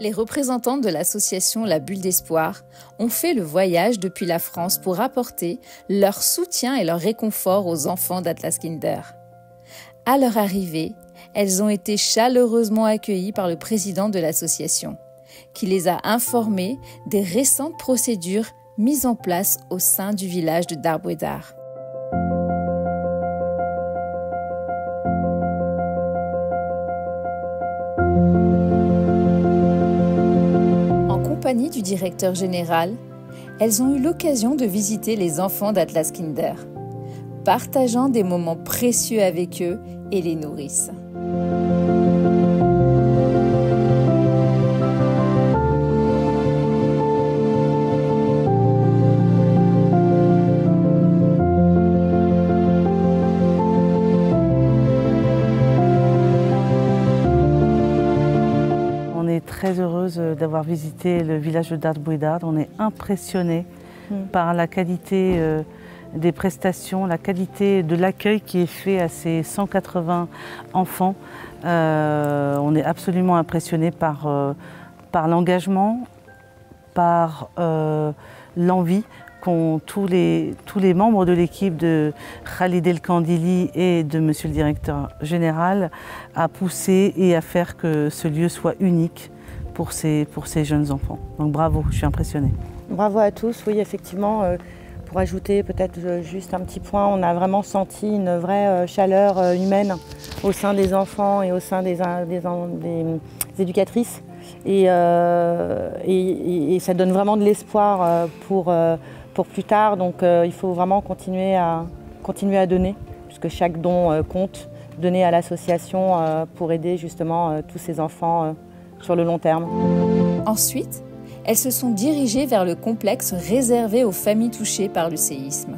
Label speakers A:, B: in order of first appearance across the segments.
A: Les représentantes de l'association La Bulle d'Espoir ont fait le voyage depuis la France pour apporter leur soutien et leur réconfort aux enfants d'Atlas Kinder. À leur arrivée, elles ont été chaleureusement accueillies par le président de l'association, qui les a informées des récentes procédures mises en place au sein du village de Darbouédar. En compagnie du directeur général, elles ont eu l'occasion de visiter les enfants d'Atlas Kinder, partageant des moments précieux avec eux et les nourrices.
B: On est très heureuse d'avoir visité le village de Darbouédar. On est impressionnés par la qualité des prestations, la qualité de l'accueil qui est fait à ces 180 enfants. On est absolument impressionnés par l'engagement, par l'envie qu'ont tous les membres de l'équipe de Khalid El Kandili et de Monsieur le Directeur Général à pousser et à faire que ce lieu soit unique pour ces jeunes enfants. Donc bravo, je suis impressionnée.
C: Bravo à tous, oui effectivement. Pour ajouter peut-être juste un petit point, on a vraiment senti une vraie chaleur humaine au sein des enfants et au sein des éducatrices. Et ça donne vraiment de l'espoir pour plus tard. Donc il faut vraiment continuer à donner, puisque chaque don compte, donner à l'association pour aider justement tous ces enfants sur le long terme.
A: Ensuite, elles se sont dirigées vers le complexe réservé aux familles touchées par le séisme,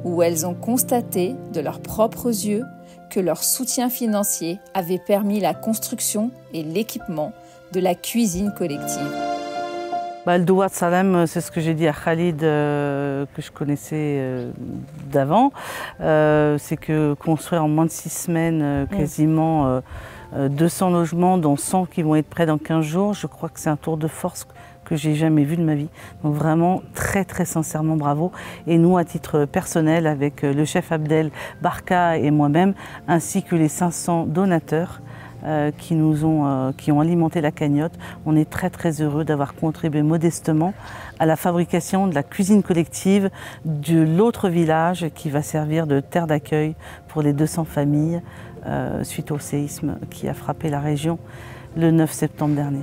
A: où elles ont constaté de leurs propres yeux que leur soutien financier avait permis la construction et l'équipement de la cuisine collective.
B: Le Douar Salam, c'est ce que j'ai dit à Khalid, que je connaissais d'avant. C'est que construire en moins de 6 semaines quasiment 200 logements, dont 100 qui vont être prêts dans 15 jours, je crois que c'est un tour de force que j'ai jamais vu de ma vie. Donc vraiment très très sincèrement bravo. Et nous, à titre personnel, avec le chef Abdel, Barka et moi-même, ainsi que les 500 donateurs qui ont alimenté la cagnotte, on est très très heureux d'avoir contribué modestement à la fabrication de la cuisine collective de l'autre village qui va servir de terre d'accueil pour les 200 familles suite au séisme qui a frappé la région le 9 septembre dernier.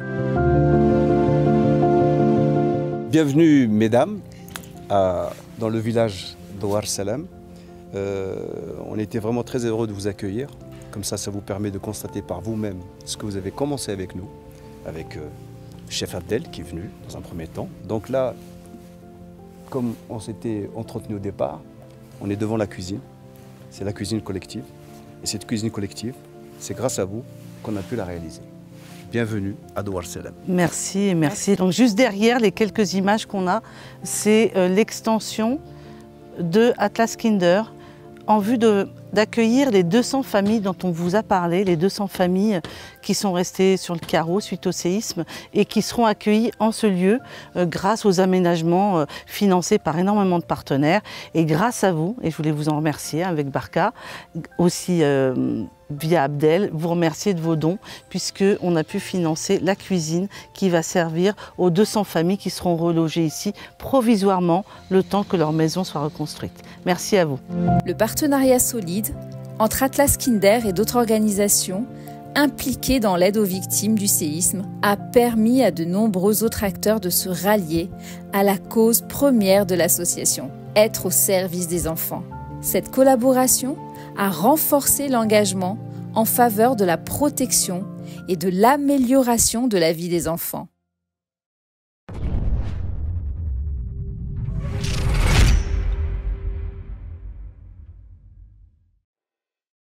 D: Bienvenue mesdames dans le village Douar Salam. On était vraiment très heureux de vous accueillir. Comme ça vous permet de constater par vous-même ce que vous avez commencé avec nous, avec chef Abdel qui est venu dans un premier temps. Donc là, comme on s'était entretenu au départ, on est devant la cuisine. C'est la cuisine collective. Et cette cuisine collective, c'est grâce à vous qu'on a pu la réaliser. Bienvenue à Douar Salam.
B: Merci, merci. Donc juste derrière les quelques images qu'on a, c'est l'extension de Atlas Kinder en vue d'accueillir les 200 familles dont on vous a parlé, les 200 familles qui sont restées sur le carreau suite au séisme et qui seront accueillies en ce lieu grâce aux aménagements financés par énormément de partenaires et grâce à vous, et je voulais vous en remercier avec Barka, aussi via Abdel, vous remercier de vos dons puisqu'on a pu financer la cuisine qui va servir aux 200 familles qui seront relogées ici provisoirement le temps que leur maison soit reconstruite. Merci à vous.
A: Le partenariat solide entre Atlas Kinder et d'autres organisations impliquées dans l'aide aux victimes du séisme a permis à de nombreux autres acteurs de se rallier à la cause première de l'association, être au service des enfants. Cette collaboration a renforcé l'engagement en faveur de la protection et de l'amélioration de la vie des enfants.